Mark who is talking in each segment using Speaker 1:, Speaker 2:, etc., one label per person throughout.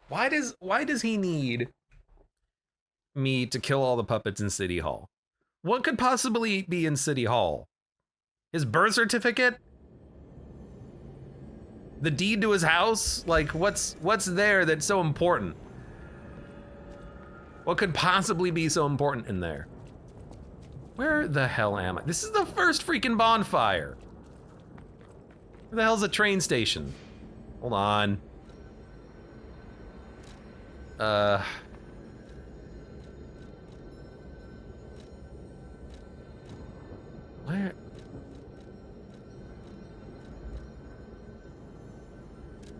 Speaker 1: Why does he need me to kill all the puppets in City Hall? What could possibly be in City Hall? His birth certificate? The deed to his house? Like, what's there that's so important? What could possibly be so important in there? Where the hell am I? This is the first freaking bonfire. Where the hell's a train station? Hold on. Where?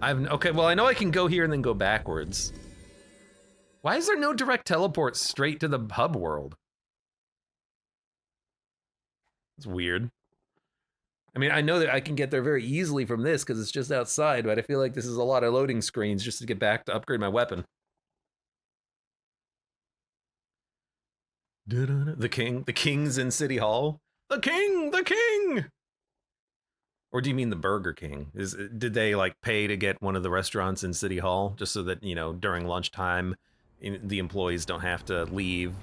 Speaker 1: Okay, well, I know I can go here and then go backwards. Why is there no direct teleport straight to the hub world? It's weird. I mean, I know that I can get there very easily from this because it's just outside, but I feel like this is a lot of loading screens just to get back to upgrade my weapon. The king's in City Hall. The king! Or do you mean the Burger King? Did they like pay to get one of the restaurants in City Hall just so that, you know, during lunchtime, the employees don't have to leave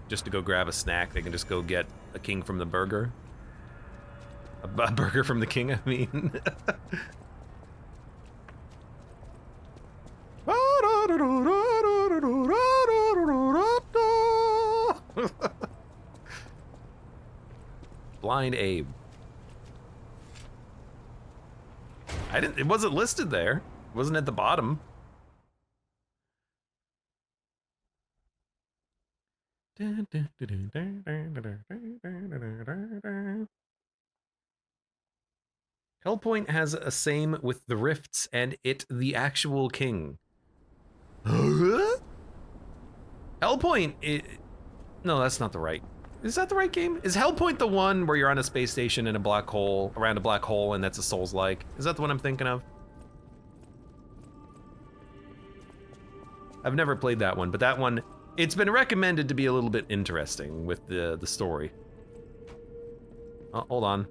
Speaker 1: just to go grab a snack? They can just go get a king from the burger. A burger from the king, I mean. Blind Abe. It wasn't listed there. It wasn't at the bottom. Hellpoint has a same with the rifts and it the actual king. Hellpoint, no, that's not the right. Is that the right game? Is Hellpoint the one where you're on a space station in a black hole, around a black hole, and that's a Souls-like? Is that the one I'm thinking of? I've never played that one, but that one, it's been recommended to be a little bit interesting with the story. Oh, hold on.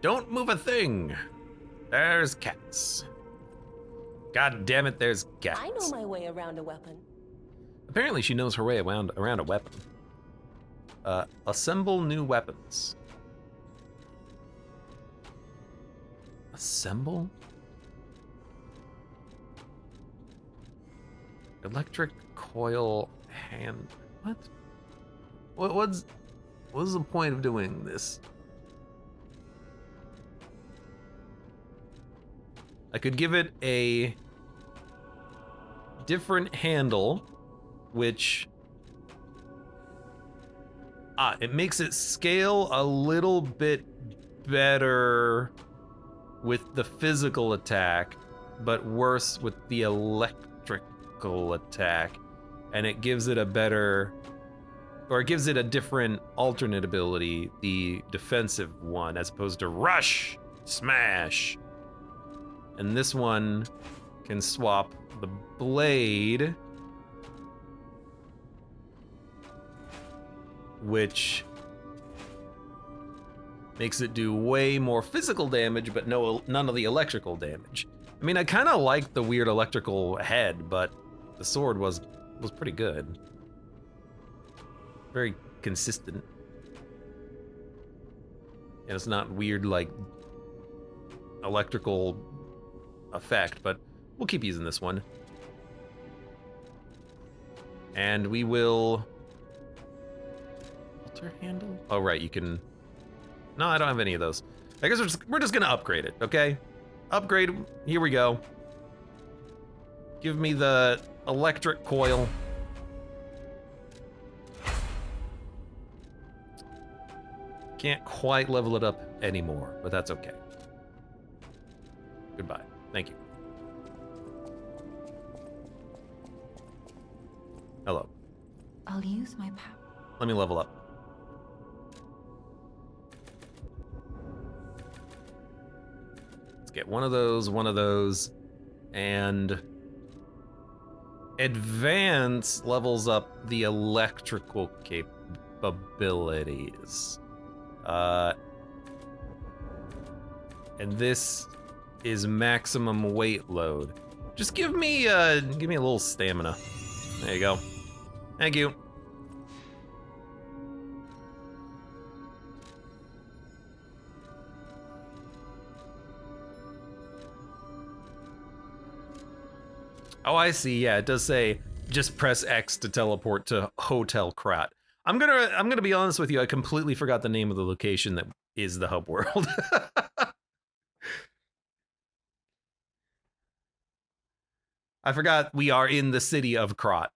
Speaker 1: Don't move a thing. There's cats. God damn it, there's cats.
Speaker 2: I know my way around a weapon.
Speaker 1: Apparently she knows her way around a weapon. Assemble new weapons. Assemble? Electric coil hand. What? What's the point of doing this? I could give it a different handle, which it makes it scale a little bit better with the physical attack, but worse with the electrical attack, and it gives it a better, or it gives it a different alternate ability, the defensive one, as opposed to rush, smash. And this one can swap the blade, which makes it do way more physical damage, but none of the electrical damage. I mean, I kind of like the weird electrical head, but the sword was pretty good. Very consistent. And it's not weird like electrical effect, but we'll keep using this one. And we will alter handle. Oh right, you can. No, I don't have any of those. I guess we're just gonna upgrade it, okay? Upgrade. Here we go. Give me the electric coil. Can't quite level it up anymore, but that's okay. Goodbye. Thank you. Hello.
Speaker 3: I'll use my power.
Speaker 1: Let me level up. Let's get one of those, and advance levels up the electrical capabilities. And this is maximum weight load. Just give me a little stamina. There you go. Thank you. Oh, I see. Yeah, it does say just press X to teleport to Hotel Krat. I'm gonna be honest with you. I completely forgot the name of the location that is the hub world. I forgot we are in the city of Krat.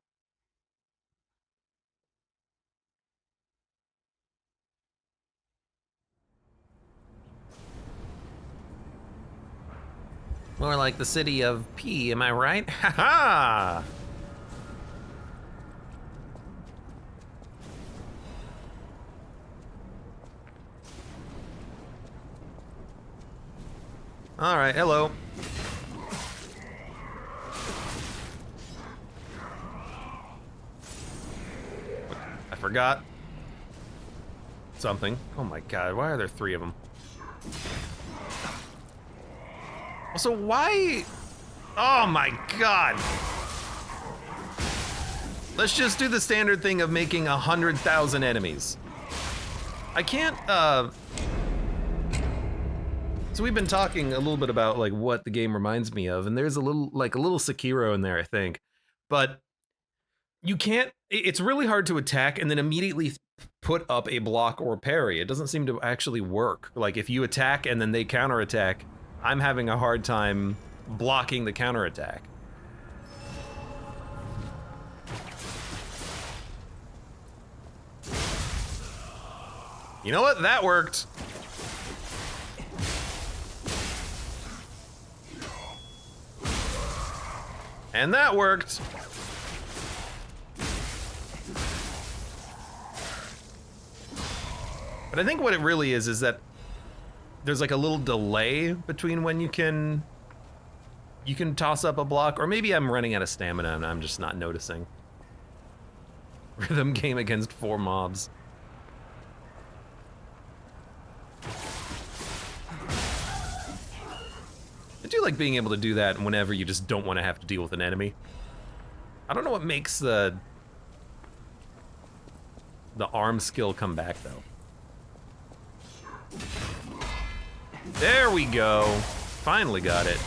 Speaker 1: More like the city of P, am I right? Ha ha! All right, hello. I forgot something. Oh my god, why are there 3 of them? Also, why? Oh my god. Let's just do the standard thing of making 100,000 enemies. I can't, So we've been talking a little bit about like what the game reminds me of, and there's a little Sekiro in there, I think. But you can't, it's really hard to attack and then immediately put up a block or parry. It doesn't seem to actually work. Like if you attack and then they counterattack, I'm having a hard time blocking the counterattack. You know what? That worked. And that worked. But I think what it really is that there's like a little delay between when you can toss up a block, or maybe I'm running out of stamina and I'm just not noticing. Rhythm game against 4 mobs. I do like being able to do that whenever you just don't want to have to deal with an enemy. I don't know what makes the arm skill come back though. There we go. Finally got it.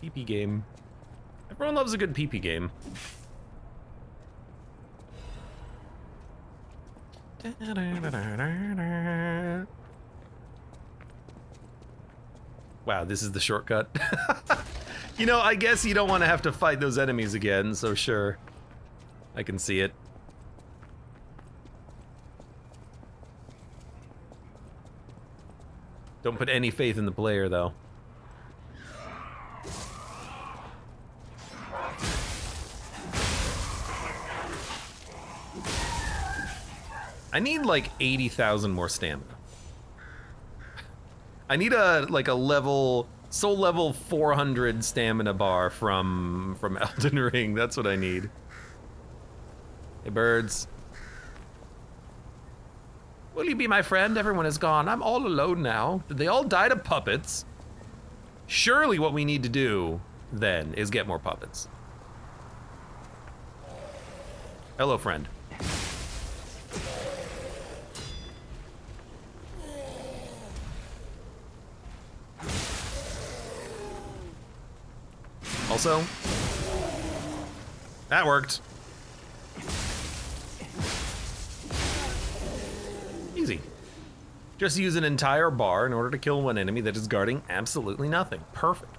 Speaker 1: PP game. Everyone loves a good PP game. Wow, this is the shortcut. You know, I guess you don't want to have to fight those enemies again, so sure. I can see it. Don't put any faith in the player, though. I need like 80,000 more stamina. I need a soul level 400 stamina bar from Elden Ring. That's what I need. Hey birds. Will you be my friend? Everyone is gone. I'm all alone now. Did they all die to puppets? Surely what we need to do then is get more puppets. Hello, friend. Also, that worked. Easy. Just use an entire bar in order to kill one enemy that is guarding absolutely nothing. Perfect.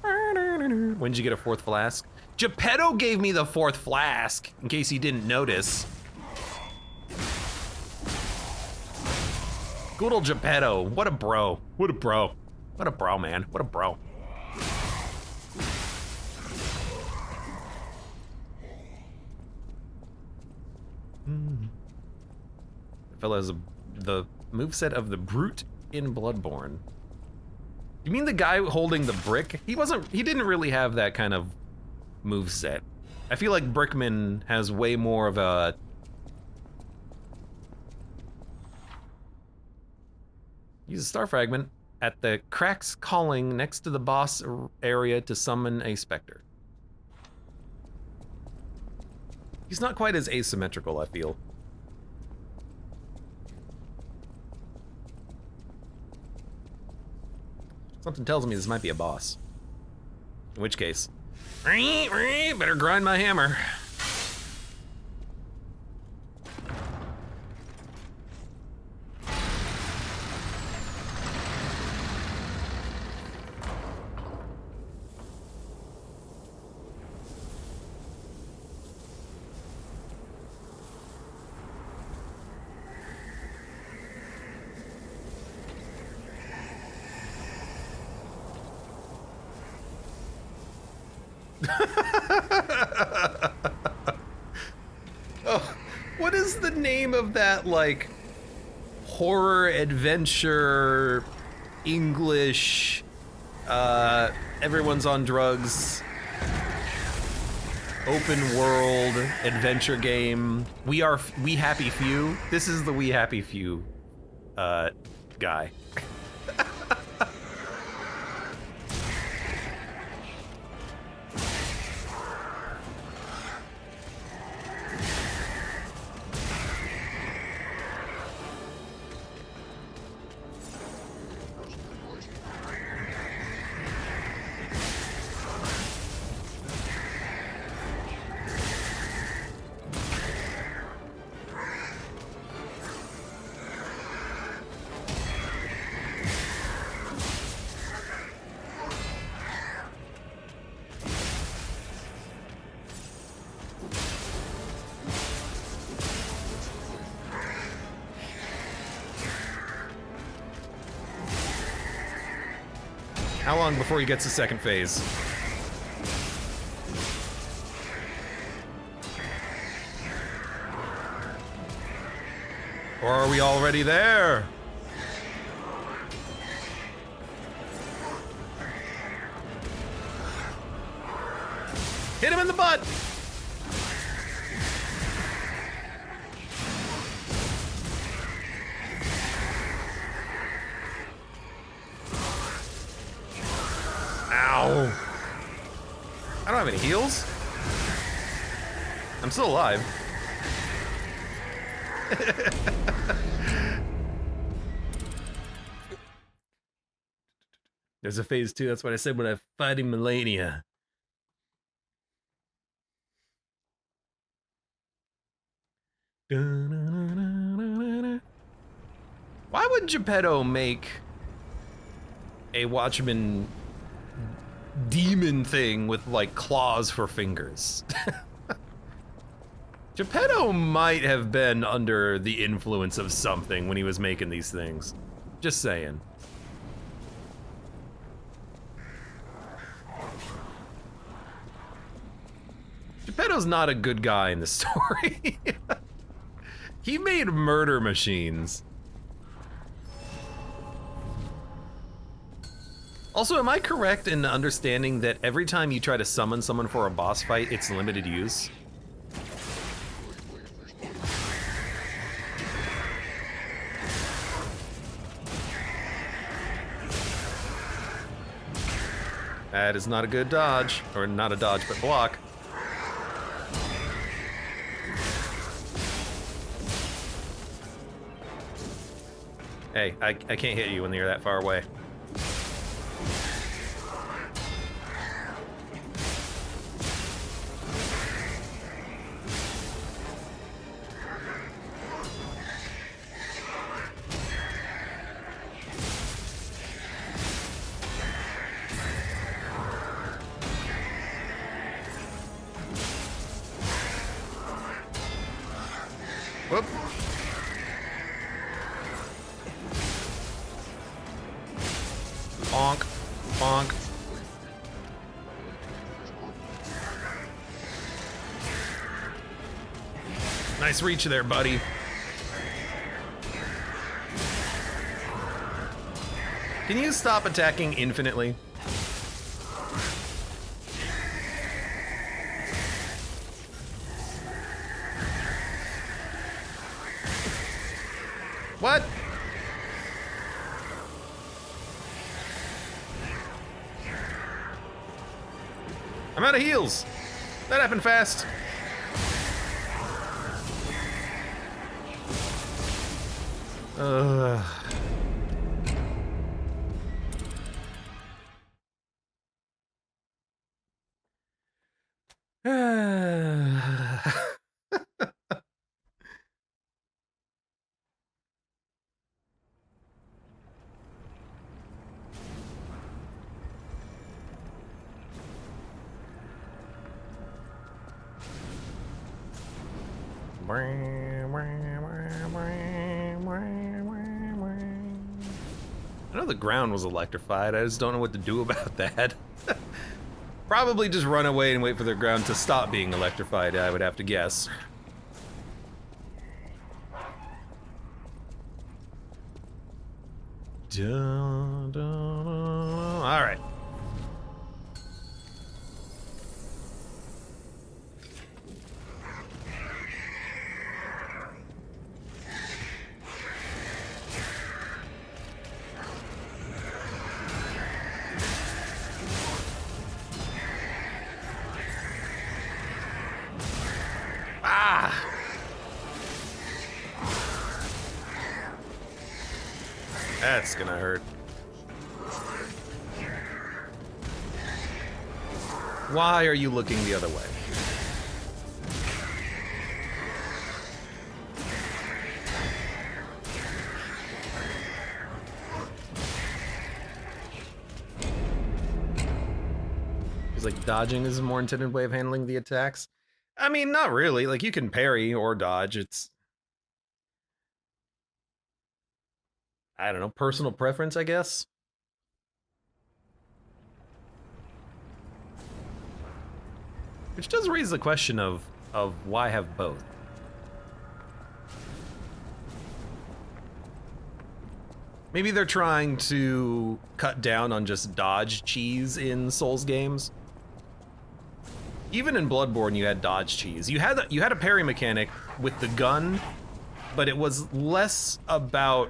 Speaker 1: When did you get a 4th flask? Geppetto gave me the 4th flask, in case you didn't notice. Good old Geppetto. What a bro. What a bro. What a bro, man. What a bro. The fellow has the moveset of the Brute in Bloodborne. You mean the guy holding the brick? He didn't really have that kind of moveset. I feel like Brickman has way more of a... Use a star fragment at the cracks calling next to the boss area to summon a specter. He's not quite as asymmetrical, I feel. Something tells me this might be a boss. In which case, better grind my hammer. Oh, what is the name of that, like, horror adventure English everyone's on drugs open world adventure game? We Happy Few. This is the We Happy Few guy. How long before he gets the second phase? Or are we already there? Hit him in the butt! Ow. I don't have any heals. I'm still alive. There's a phase 2, that's what I said when I'm fighting Melania. Why would Geppetto make a Watchman demon thing with, like, claws for fingers? Geppetto might have been under the influence of something when he was making these things. Just saying. Geppetto's not a good guy in the story. He made murder machines. Also, am I correct in understanding that every time you try to summon someone for a boss fight, it's limited use? That is not a good dodge, or not a dodge, but block. Hey, I can't hit you when you're that far away. Whoop. Bonk. Bonk. Nice reach there, buddy. Can you stop attacking infinitely? What? I'm out of heals. That happened fast. Ugh. I know the ground was electrified. I just don't know what to do about that. Probably just run away and wait for the ground to stop being electrified, I would have to guess. Dun, dun, dun. All right. That's gonna hurt. Why are you looking the other way? He's like, dodging is a more intended way of handling the attacks. I mean, not really. Like, you can parry or dodge. It's, I don't know, personal preference, I guess. Which does raise the question of why have both? Maybe they're trying to cut down on just dodge cheese in Souls games. Even in Bloodborne, you had dodge cheese. You had a parry mechanic with the gun, but it was less about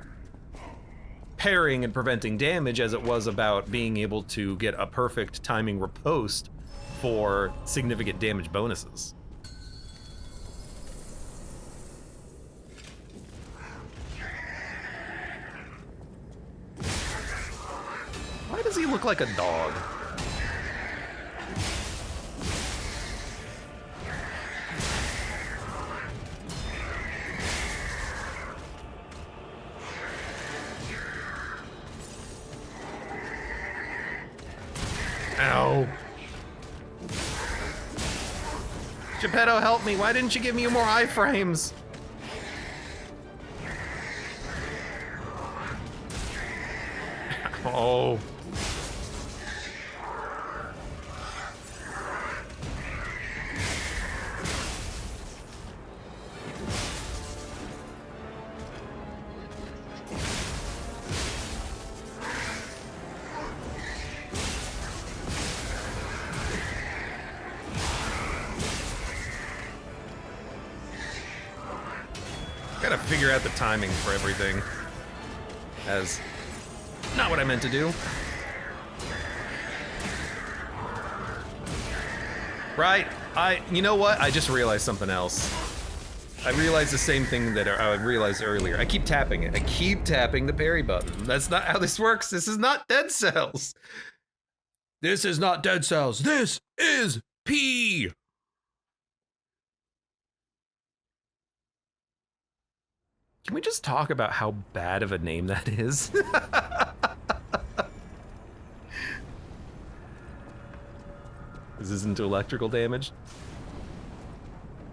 Speaker 1: parrying and preventing damage as it was about being able to get a perfect timing riposte for significant damage bonuses. Why does he look like a dog? Ow. Geppetto, help me. Why didn't you give me more iframes? Oh. Gotta figure out the timing for everything. As not what I meant to do. Right, you know what? I just realized something else. I realized the same thing that I realized earlier. I keep tapping it. I keep tapping the parry button. That's not how this works. This is not Dead Cells. This is not Dead Cells. This is P. Can we just talk about how bad of a name that is? This isn't electrical damage.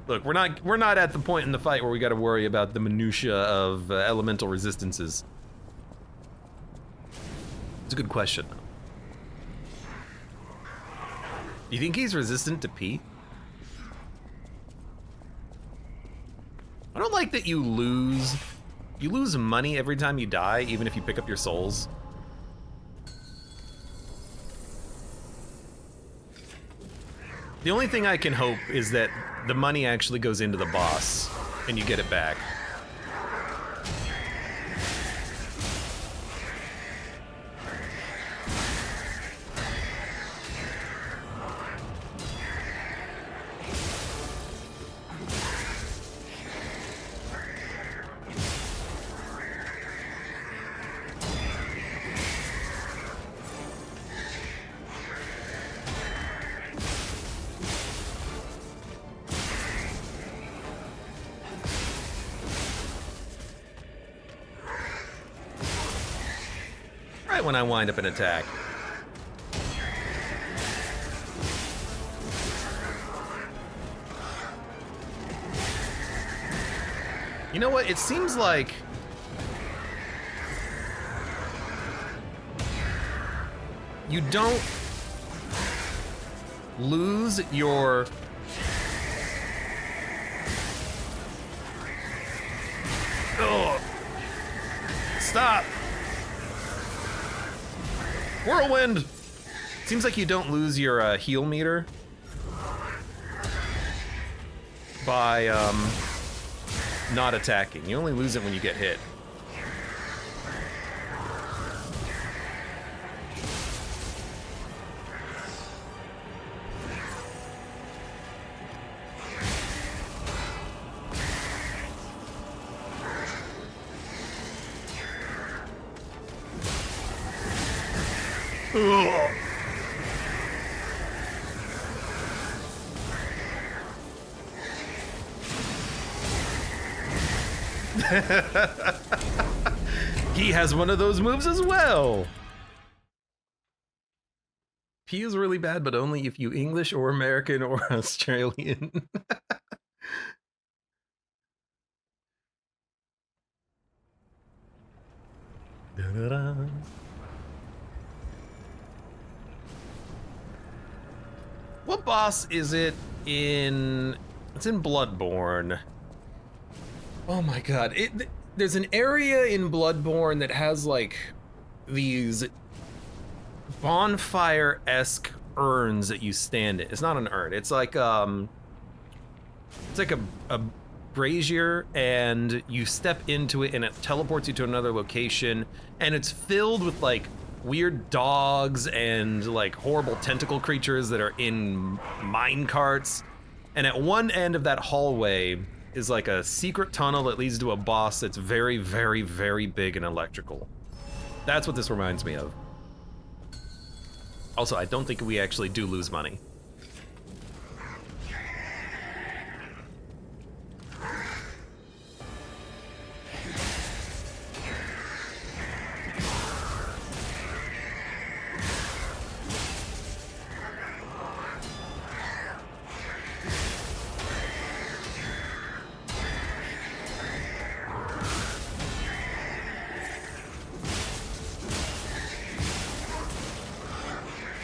Speaker 1: Look, we're not at the point in the fight where we got to worry about the minutia of elemental resistances. It's a good question. Do you think he's resistant to P? I don't like that you lose money every time you die, even if you pick up your souls. The only thing I can hope is that the money actually goes into the boss and you get it back. Right when I wind up an attack. You know what? It seems like you don't lose your stop. Whirlwind. Seems like you don't lose your heal meter by not attacking. You only lose it when you get hit. Ugh. He has one of those moves as well. P is really bad, but only if you English or American or Australian. Da-da-da. What boss is it in? It's in Bloodborne. Oh my god. There's an area in Bloodborne that has like these bonfire-esque urns that you stand in. It's not an urn. It's like a brazier, and you step into it and it teleports you to another location, and it's filled with like weird dogs and like horrible tentacle creatures that are in mine carts. And at one end of that hallway is like a secret tunnel that leads to a boss that's very, very, very big and electrical. That's what this reminds me of. Also, I don't think we actually do lose money.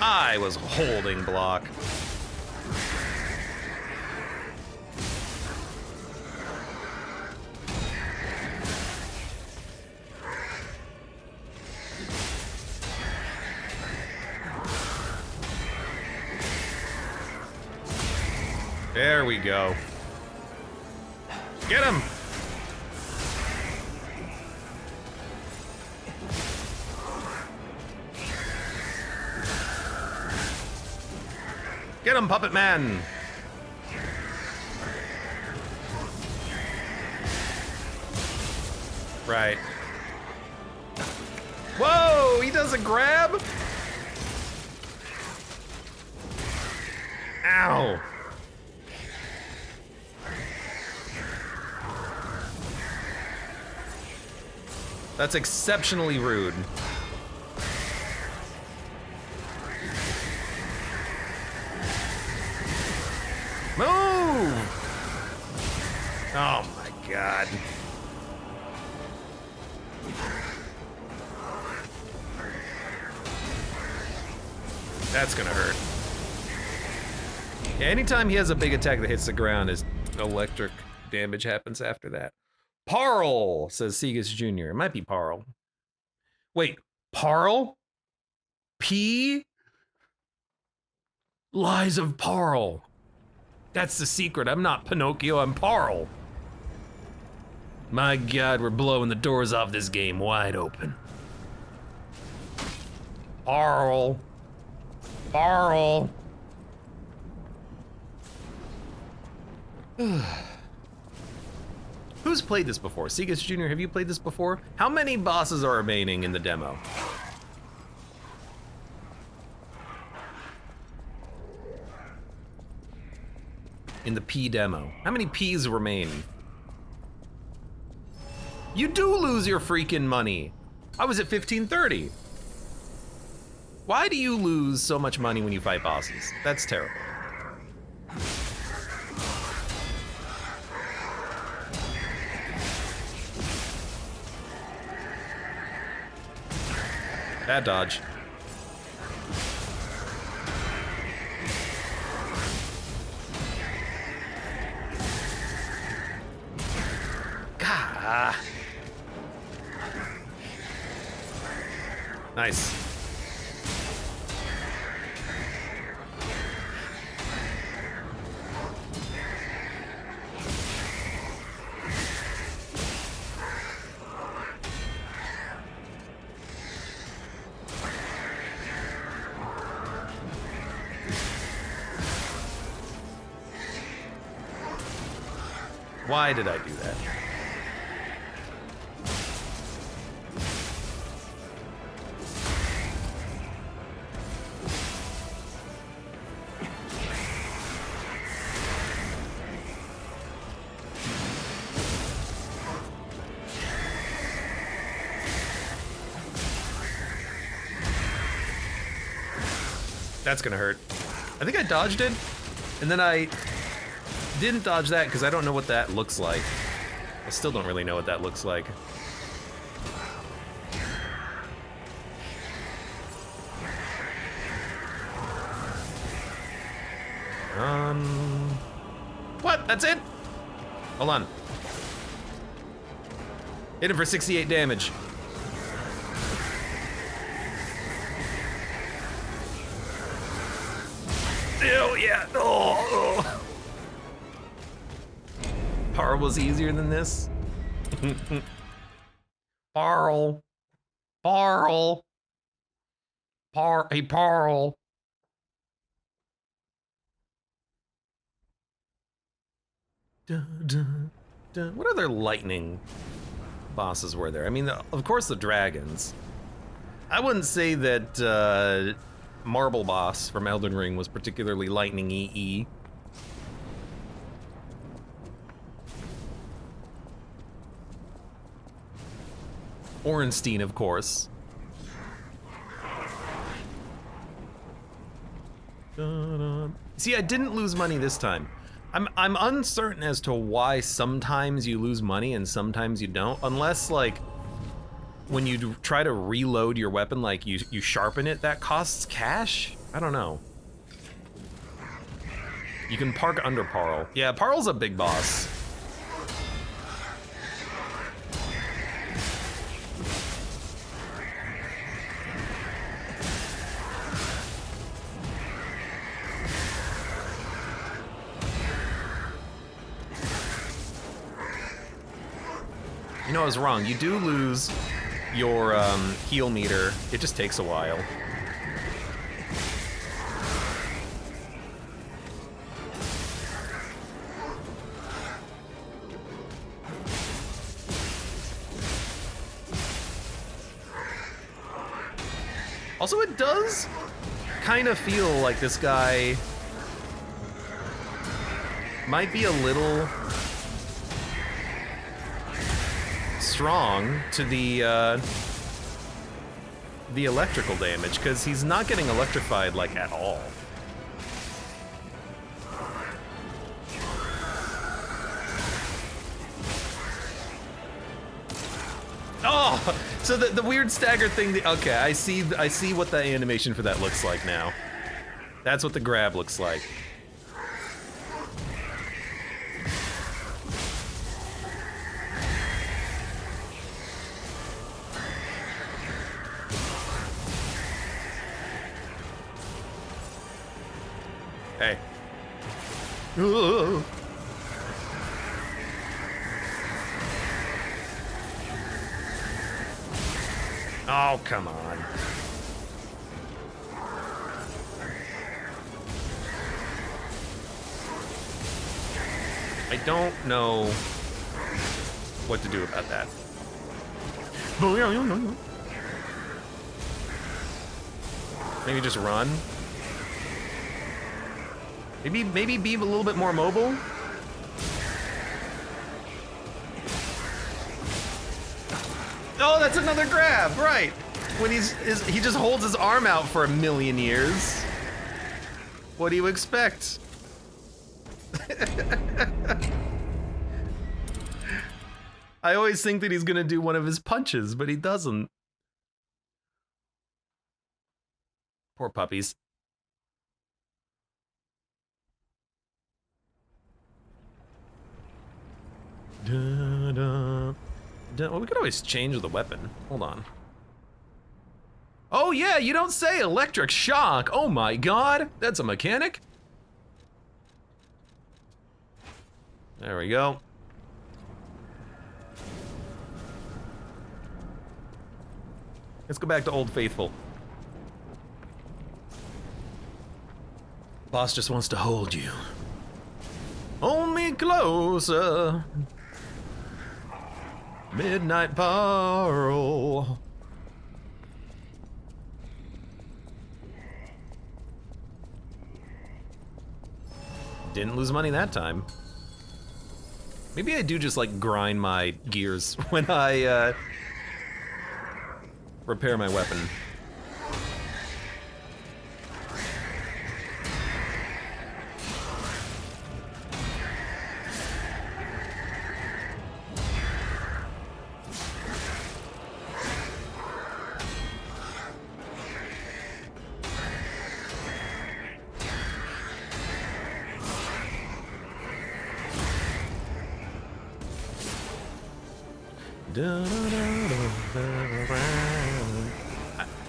Speaker 1: I was holding block. There we go. Get him! Get him, Puppet Man! Right. Whoa! He does a grab? Ow! That's exceptionally rude. Move! Oh my god. That's gonna hurt. Yeah, anytime he has a big attack that hits the ground, his electric damage happens after that. Parl, says Segas Jr. It might be Parl. Wait, Parl? P? Lies of Parl. That's the secret. I'm not Pinocchio, I'm Parl. My god, we're blowing the doors off this game wide open. Parl. Parl. Who's played this before? Segas Jr., have you played this before? How many bosses are remaining in the demo? In the P demo. How many Ps remain? You do lose your freaking money. I was at 1530. Why do you lose so much money when you fight bosses? That's terrible. Bad dodge. Gah. Nice. Why did I do that? That's gonna hurt. I think I dodged it, and then I didn't dodge that because I don't know what that looks like. I still don't really know what that looks like. What? That's it? Hold on. Hit him for 68 damage. Oh, yeah. Oh. Parl was easier than this. Parl. Parl. Hey, Parl. What other lightning bosses were there? I mean, of course the dragons. I wouldn't say that Marble Boss from Elden Ring was particularly lightning-y. Orenstein, of course. See, I didn't lose money this time. I'm uncertain as to why sometimes you lose money and sometimes you don't, unless like when you try to reload your weapon, like you sharpen it, that costs cash? I don't know. You can park under Parl. Yeah, Parl's a big boss. You know, I was wrong. You do lose your heal meter. It just takes a while. Also, it does kind of feel like this guy might be a little strong to the electrical damage, because he's not getting electrified like at all. Oh, so the weird staggered thing. Okay, I see what the animation for that looks like now. That's what the grab looks like. Hey. Ooh. Oh, come on. I don't know what to do about that. Maybe just run. Maybe be a little bit more mobile. Oh, that's another grab, right? when he just holds his arm out for a million years. What do you expect? I always think that he's gonna do one of his punches, but he doesn't. Poor puppies. Well, we could always change the weapon. Hold on. Oh yeah, you don't say. Electric shock. Oh my god, that's a mechanic. There we go. Let's go back to Old Faithful. Boss just wants to hold you. Hold me closer. Midnight Pearl. Didn't lose money that time. Maybe I do just like grind my gears when I repair my weapon.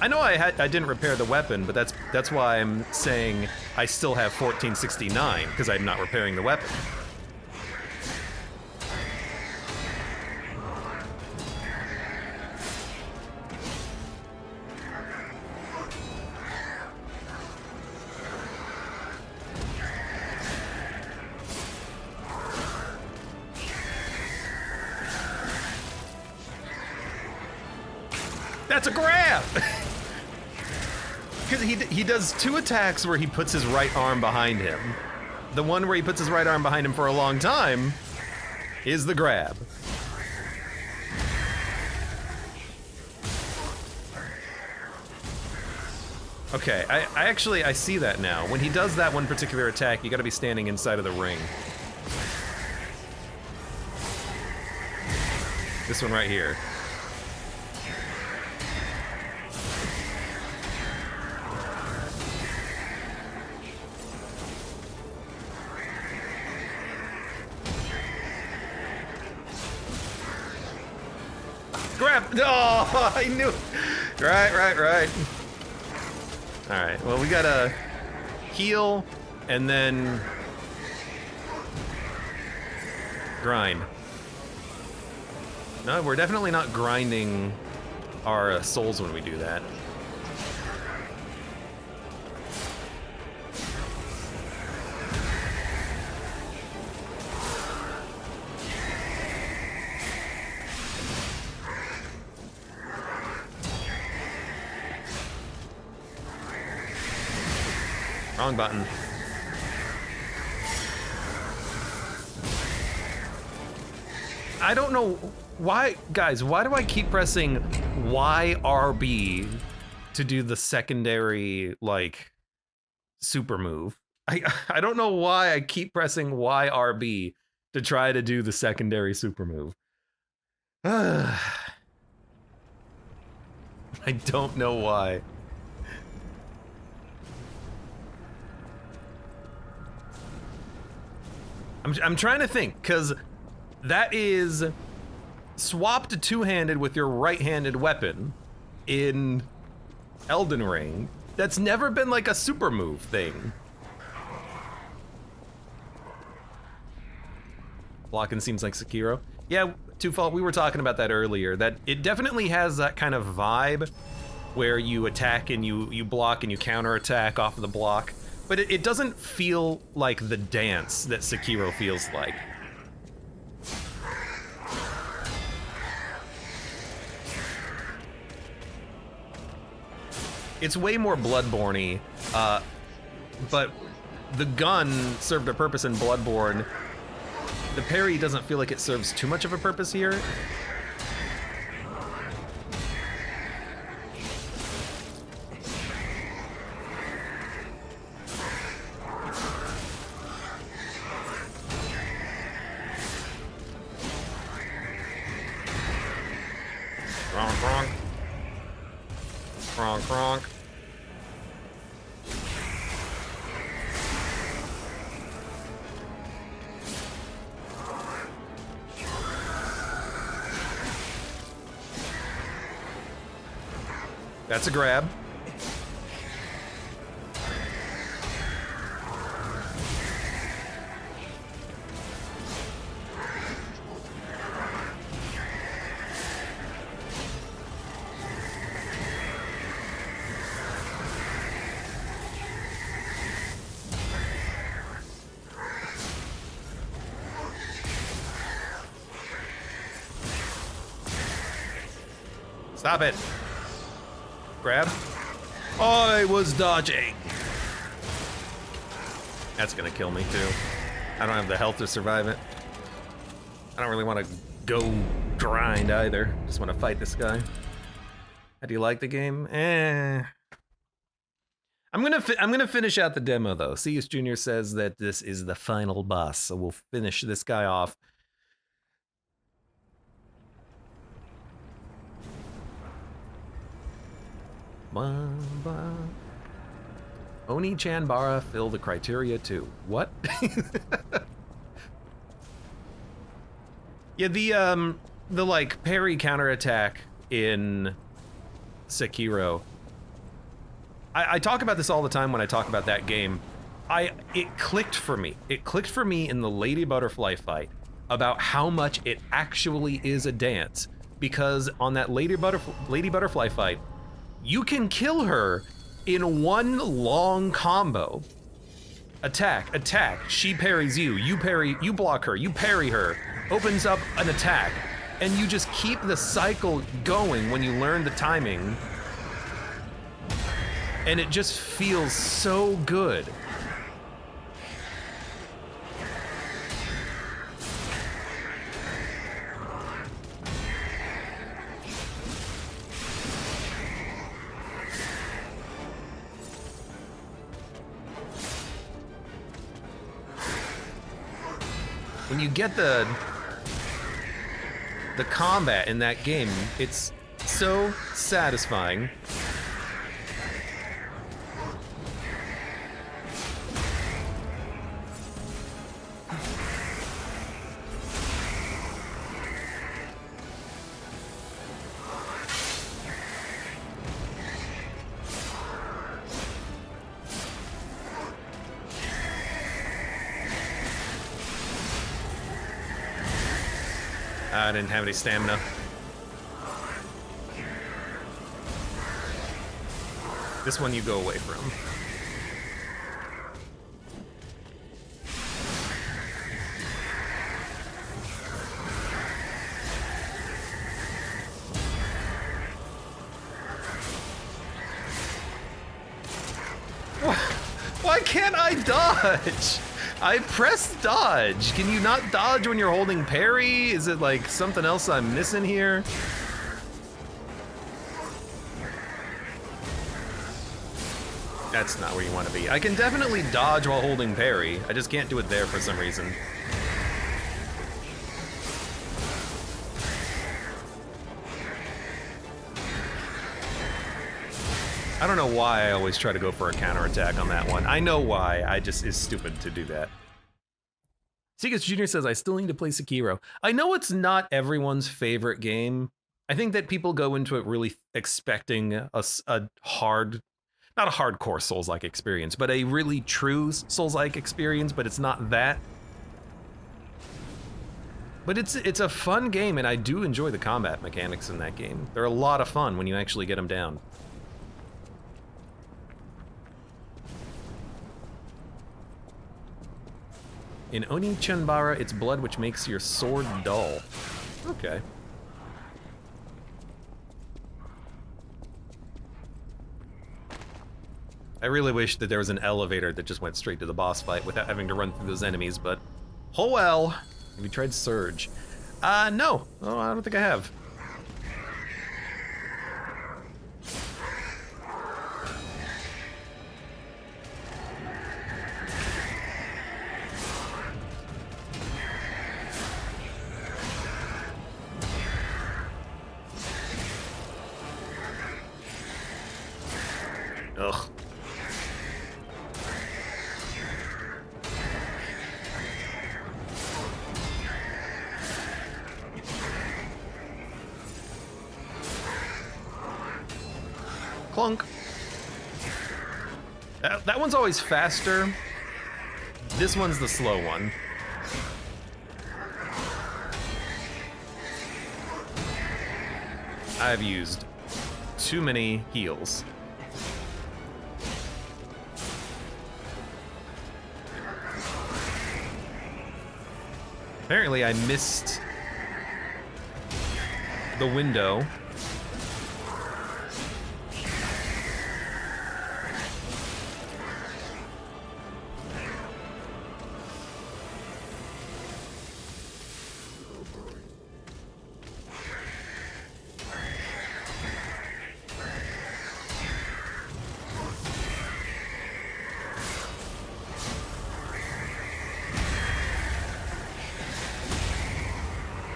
Speaker 1: I know I didn't repair the weapon, but that's why I'm saying I still have 1469 because I'm not repairing the weapon. That's a grab! Because he does two attacks where he puts his right arm behind him. The one where he puts his right arm behind him for a long time is the grab. Okay, I see that now. When he does that one particular attack, you gotta be standing inside of the ring. This one right here. Grab! Oh, I knew. Right. All right. Well, we gotta heal and then grind. No, we're definitely not grinding our souls when we do that. Wrong button. I don't know why, guys, why do I keep pressing YRB to do the secondary, like, super move? I don't know why I keep pressing YRB to try to do the secondary super move. I don't know why. I'm trying to think, because that is swapped two-handed with your right-handed weapon in Elden Ring. That's never been like a super move thing. Blocking seems like Sekiro. Yeah, Twofold, we were talking about that earlier, that it definitely has that kind of vibe where you attack and you block and you counterattack off of the block. But it doesn't feel like the dance that Sekiro feels like. It's way more Bloodborne-y, but the gun served a purpose in Bloodborne. The parry doesn't feel like it serves too much of a purpose here. Kronk, kronk. Kronk, kronk. That's a grab. Stop it. Grab. I was dodging. That's gonna kill me too. I don't have the health to survive it. I don't really want to go grind either. Just want to fight this guy. How do you like the game? I'm gonna finish out the demo though. CS Junior says that this is the final boss, so we'll finish this guy off. Oni Chanbara fill the criteria too. What? Yeah, the like parry counterattack in Sekiro. I talk about this all the time when I talk about that game. It clicked for me. It clicked for me in the Lady Butterfly fight about how much it actually is a dance, because on that Lady Butterfly fight, you can kill her in one long combo. Attack, attack, she parries you, you parry, you block her, you parry her, opens up an attack, and you just keep the cycle going when you learn the timing. And it just feels so good. When you get the combat in that game, it's so satisfying. I didn't have any stamina. This one you go away from. Why can't I dodge? I pressed dodge. Can you not dodge when you're holding parry? Is it like something else I'm missing here? That's not where you want to be. I can definitely dodge while holding parry. I just can't do it there for some reason. I don't know why I always try to go for a counterattack on that one. I know why, it's stupid to do that. Seagats Jr. says, I still need to play Sekiro. I know it's not everyone's favorite game. I think that people go into it really expecting a hard, not a hardcore Souls-like experience, but a really true Souls-like experience, but it's not that. But it's a fun game, and I do enjoy the combat mechanics in that game. They're a lot of fun when you actually get them down. In Oni Chanbara, it's blood which makes your sword dull. Okay. I really wish that there was an elevator that just went straight to the boss fight without having to run through those enemies, but oh well. Have you tried Surge? No. Oh, I don't think I have. Ugh. Clunk. That one's always faster. This one's the slow one. I've used too many heals. Apparently I missed the window.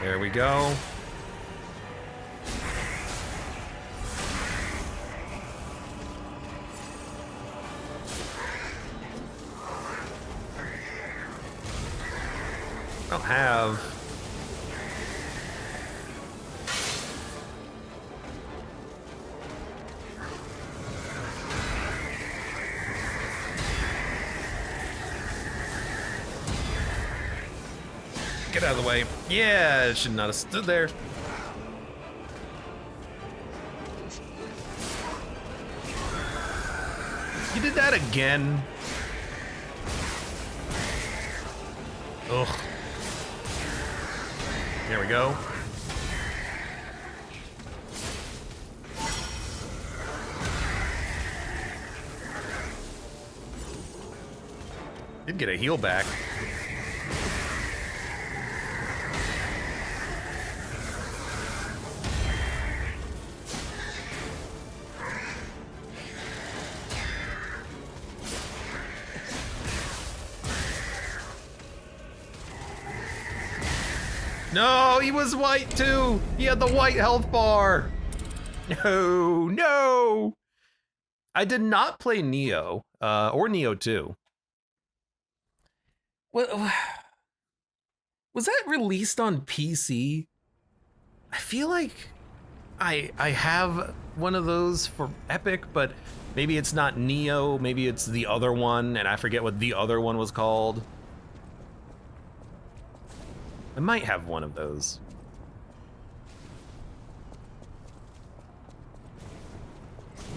Speaker 1: There we go. I don't have... Get out of the way. Yeah, it should not have stood there. You did that again. Ugh. There we go. Did get a heal back. No, he was white too. He had the white health bar. No, no. I did not play Neo, or Neo 2. Well, was that released on PC? I feel like I have one of those for Epic, but maybe it's not Neo, maybe it's the other one, and I forget what the other one was called. I might have one of those.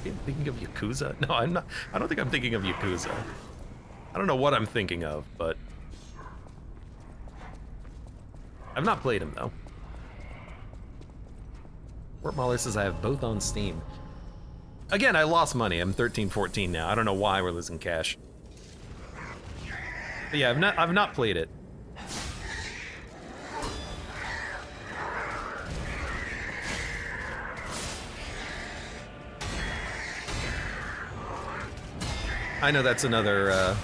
Speaker 1: Thinking of Yakuza? No, I'm not. I don't think I'm thinking of Yakuza. I don't know what I'm thinking of, but I've not played him though. Fort Mahler says I have both on Steam. Again, I lost money. I'm 13-14 now. I don't know why we're losing cash. But yeah, I've not played it. I know that's another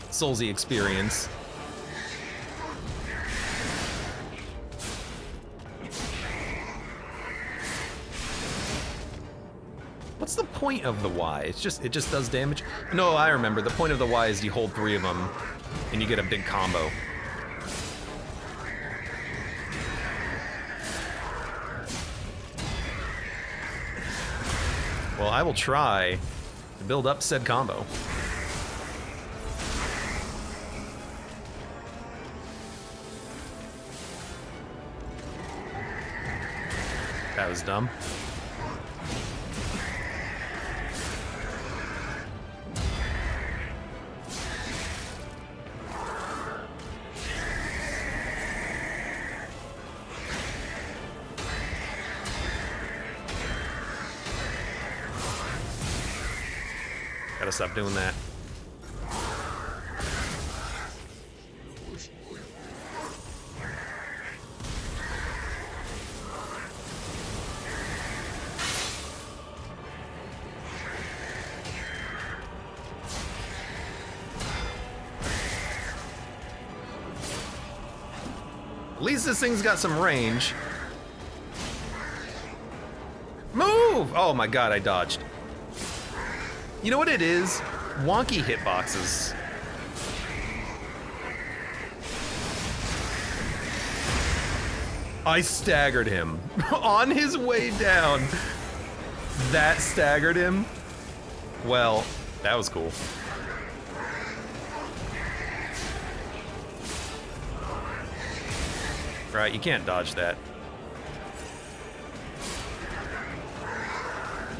Speaker 1: Soulsy experience. What's the point of the Y? It just does damage? No, I remember. The point of the Y is you hold 3 of them and you get a big combo. Well, I will try to build up said combo. That was dumb. Gotta stop doing that. At least this thing's got some range. Move! Oh my god, I dodged. You know what it is? Wonky hitboxes. I staggered him on his way down. That staggered him. Well, that was cool. Right, you can't dodge that.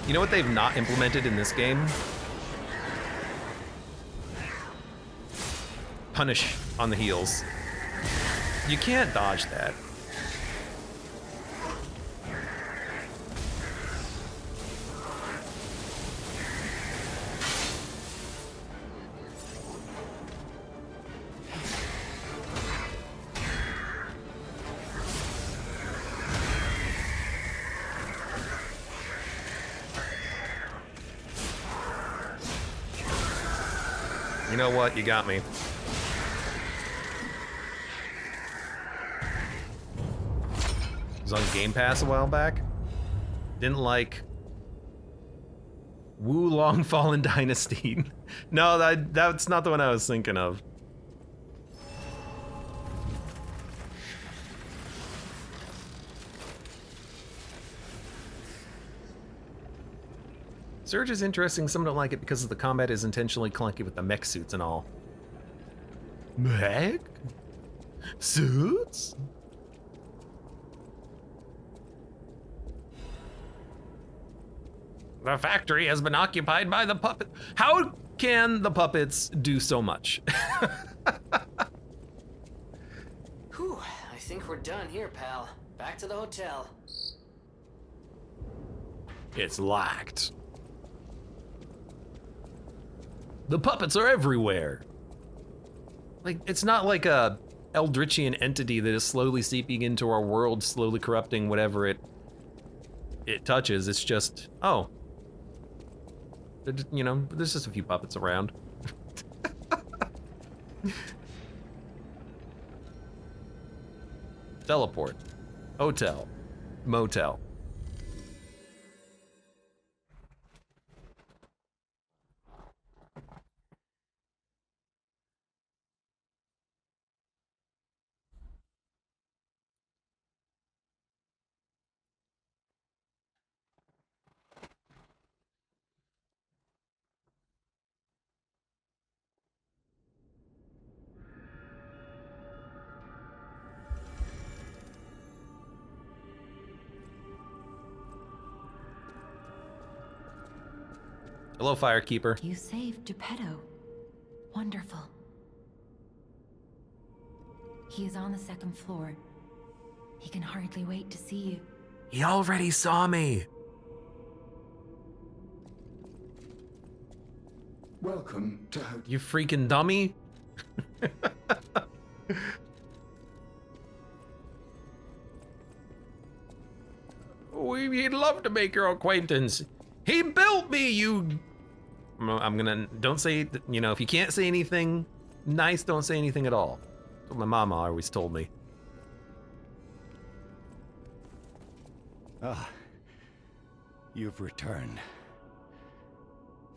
Speaker 1: You know what they've not implemented in this game? Punish on the heels. You can't dodge that. You know what? You got me. It was on Game Pass a while back. Didn't like Wu Long Fallen Dynasty. No, that's not the one I was thinking of. Surge is interesting, some don't like it because the combat is intentionally clunky with the mech suits and all. Mech? Suits? The factory has been occupied by the puppet. How can the puppets do so much?
Speaker 2: Whew, I think we're done here, pal. Back to the hotel.
Speaker 1: It's locked. The puppets are everywhere. Like, it's not like a Eldritchian entity that is slowly seeping into our world, slowly corrupting whatever it touches. It's just, oh. You know, there's just a few puppets around. Teleport. Hotel. Motel. Hello, Firekeeper.
Speaker 3: You saved Geppetto. Wonderful. He is on the second floor. He can hardly wait to see you.
Speaker 1: He already saw me.
Speaker 4: Welcome to
Speaker 1: You freaking dummy. We'd love to make your acquaintance. He built me, you... I'm gonna... Don't say... You know, if you can't say anything nice, don't say anything at all. That's what my mama always told me.
Speaker 4: Ah, you've returned.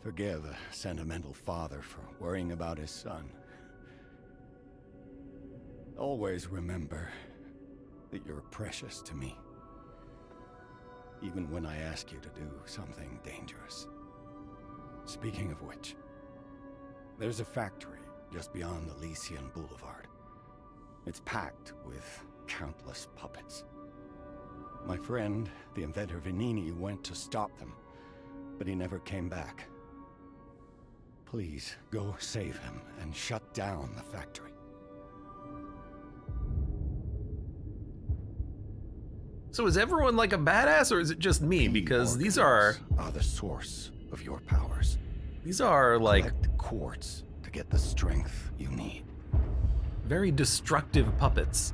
Speaker 4: Forgive a sentimental father for worrying about his son. Always remember that you're precious to me. Even when I ask you to do something dangerous. Speaking of which, there's a factory just beyond the Elysian Boulevard. It's packed with countless puppets. My friend, the inventor Vanini, went to stop them, but he never came back. Please, go save him and shut down the factory.
Speaker 1: So is everyone like a badass, or is it just me? Because these are
Speaker 4: the source of your powers.
Speaker 1: These are like
Speaker 4: Collect quartz to get the strength you need.
Speaker 1: very destructive puppets.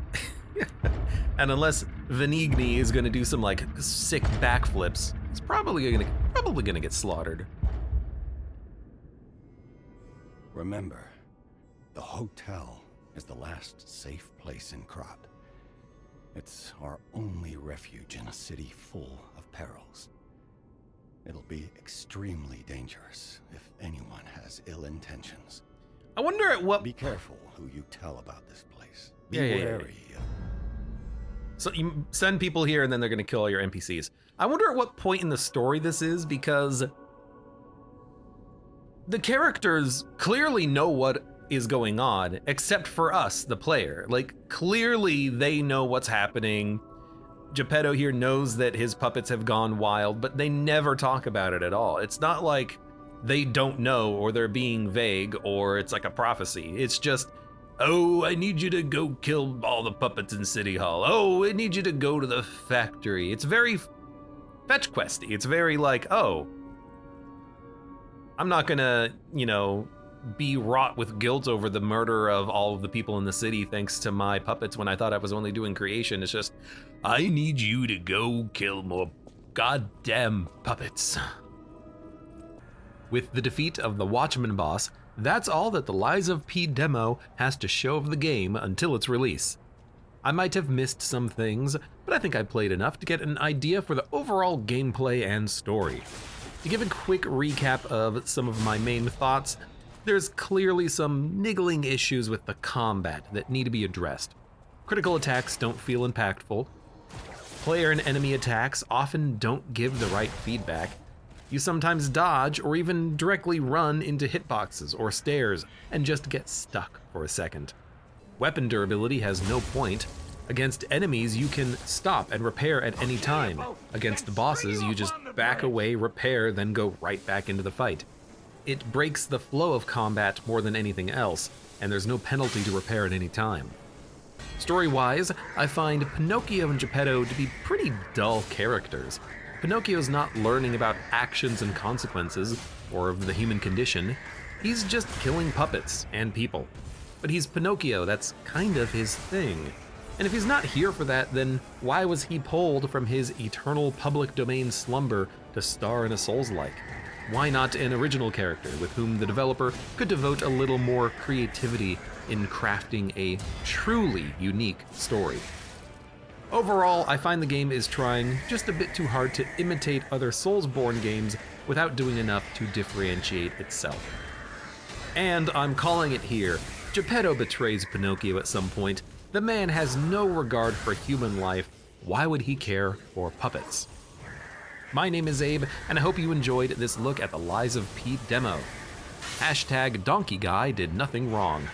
Speaker 1: And unless Venigni is gonna do some like sick backflips, he's probably gonna get slaughtered.
Speaker 4: Remember, the hotel is the last safe place in Krat. It's our only refuge in a city full of perils. It'll be extremely dangerous if anyone has ill intentions.
Speaker 1: I wonder at what...
Speaker 4: Be careful who you tell about this place. Be
Speaker 1: Yeah.
Speaker 4: wary of...
Speaker 1: So you send people here and then they're gonna kill all your NPCs. I wonder at what point in the story this is, because the characters clearly know what is going on, except for us, the player. Like, clearly they know what's happening. Geppetto here knows that his puppets have gone wild, but they never talk about it at all. It's not like they don't know, or they're being vague, or it's like a prophecy. It's just, oh, I need you to go kill all the puppets in City Hall. Oh, I need you to go to the factory. It's very fetch questy. It's very like, oh, I'm not gonna, be wrought with guilt over the murder of all of the people in the city thanks to my puppets when I thought I was only doing creation. It's just, I need you to go kill more goddamn puppets. With the defeat of the Watchman boss, that's all that the Lies of P demo has to show of the game until its release. I might have missed some things, but I think I played enough to get an idea for the overall gameplay and story. To give a quick recap of some of my main thoughts, there's clearly some niggling issues with the combat that need to be addressed. Critical attacks don't feel impactful. Player and enemy attacks often don't give the right feedback. You sometimes dodge or even directly run into hitboxes or stairs and just get stuck for a second. Weapon durability has no point. Against enemies, you can stop and repair at any time. Against bosses, you just back away, repair, then go right back into the fight. It breaks the flow of combat more than anything else, and there's no penalty to repair at any time. Story-wise, I find Pinocchio and Geppetto to be pretty dull characters. Pinocchio's not learning about actions and consequences, or of the human condition. He's just killing puppets and people. But he's Pinocchio, that's kind of his thing. And if he's not here for that, then why was he pulled from his eternal public domain slumber to star in a Souls-like? Why not an original character with whom the developer could devote a little more creativity in crafting a truly unique story? Overall, I find the game is trying just a bit too hard to imitate other Soulsborne games without doing enough to differentiate itself. And I'm calling it here. Geppetto betrays Pinocchio at some point. The man has no regard for human life. Why would he care for puppets? My name is Abe, and I hope you enjoyed this look at the Lies of P demo. #DonkeyGuy did nothing wrong.